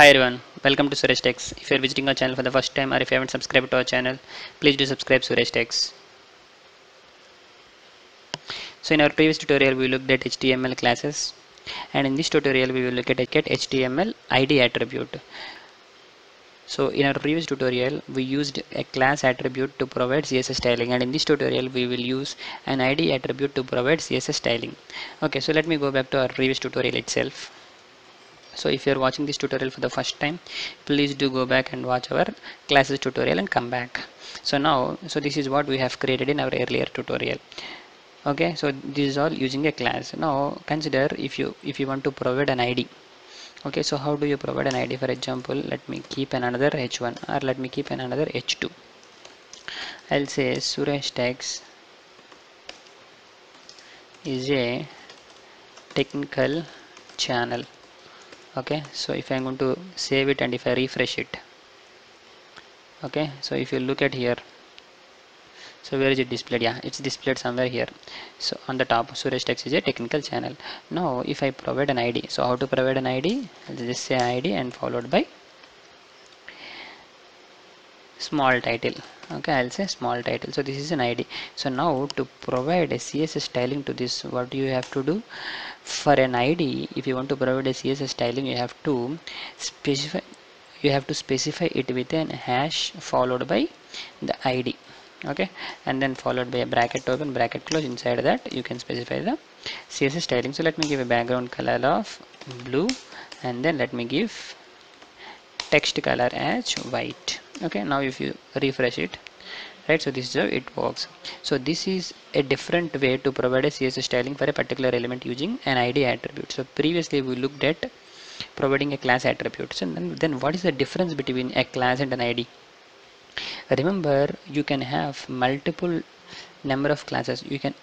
Hi everyone, welcome to Suresh Techs. If you are visiting our channel for the first time or if you haven't subscribed to our channel, please do subscribe Suresh Techs. So in our previous tutorial we looked at HTML classes, and in this tutorial we will look at HTML ID attribute. So in our previous tutorial we used a class attribute to provide CSS styling, and in this tutorial we will use an ID attribute to provide CSS styling. Okay, so let me go back to our previous tutorial itself. So if you are watching this tutorial for the first time, please do go back and watch our classes tutorial and come back. So this is what we have created in our earlier tutorial. Okay, so this is all using a class. Now consider if you want to provide an ID. Okay, so how do you provide an ID? For example, let me keep another h1 or let me keep another h2. I'll say Suresh Techs is a technical channel. Okay, so if I'm going to save it and if I refresh it, okay, so if you look at here, so where is it displayed? Yeah, it's displayed somewhere here. So on the top, Suresh Techs is a technical channel. Now if I provide an ID, so how to provide an ID? I'll just say ID and followed by small title. Okay, I'll say small title. So this is an ID. So now to provide a CSS styling to this, what do you have to do? For an ID, if you want to provide a CSS styling, you have to specify it with an hash followed by the ID. Okay, and then followed by a bracket open, bracket close. Inside that you can specify the CSS styling. So let me give a background color of blue, and then let me give text color as white. Okay, now if you refresh it, right, so this is how it works. So this is a different way to provide a CSS styling for a particular element using an ID attribute. So previously we looked at providing a class attribute. And then what is the difference between a class and an ID? Remember, you can have multiple number of classes. You can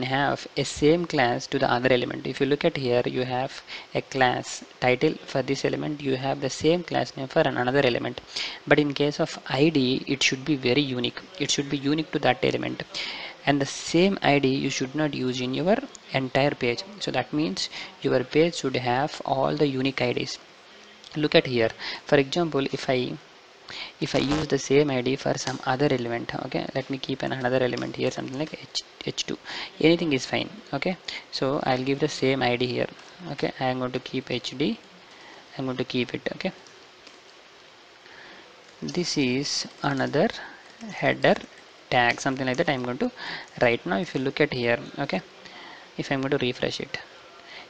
have a same class to the other element. If you look at here, you have a class title for this element, you have the same class name for another element. But in case of ID, it should be very unique. It should be unique to that element, and the same ID you should not use in your entire page. So that means your page should have all the unique IDs. Look at here. For example, if I use the same ID for some other element, okay, let me keep another element here, something like h2, anything is fine. Okay, so I'll give the same ID here. Okay, I am going to keep hd, I'm going to keep it. Okay, this is another header tag, something like that I'm going to write. Now if you look at here, okay, if I'm going to refresh it,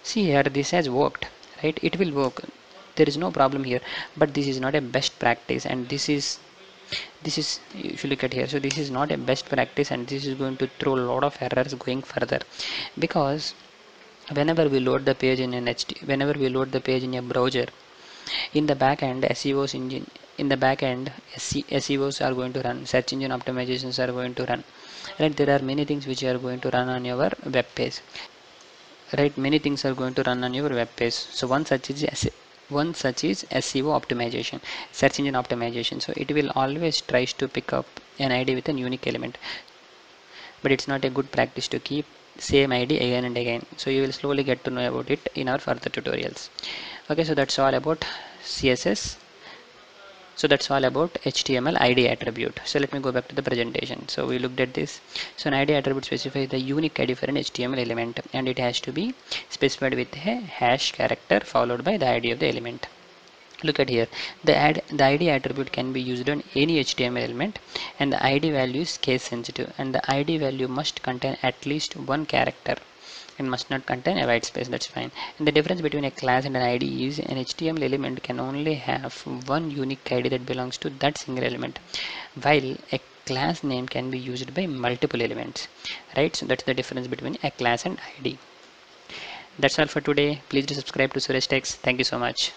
see here, this has worked, right? It will work, there is no problem here, but this is not a best practice, and this is if you look at here, so this is not a best practice, and this is going to throw a lot of errors going further, because whenever we load the page in whenever we load the page in a browser, in the back end SEOs engine, in the back end SEOs are going to run, search engine optimizations are going to run, right? There are many things which are going to run on your web page, right? Many things are going to run on your web page. So one such is SEO optimization, search engine optimization. So it will always tries to pick up an ID with a unique element, but it's not a good practice to keep same ID again and again. So you will slowly get to know about it in our further tutorials. Okay, so that's all about CSS. So that's all about HTML ID attribute. So let me go back to the presentation. So we looked at this. So an ID attribute specifies the unique ID for an HTML element, and it has to be specified with a hash character followed by the ID of the element. Look at here, the ID attribute can be used on any HTML element, and the ID value is case sensitive, and the ID value must contain at least one character and must not contain a white space. That's fine. And the difference between a class and an ID is an HTML element can only have one unique ID that belongs to that single element, while a class name can be used by multiple elements, right? So that's the difference between a class and ID. That's all for today. Please do subscribe to Suresh Techs. Thank you so much.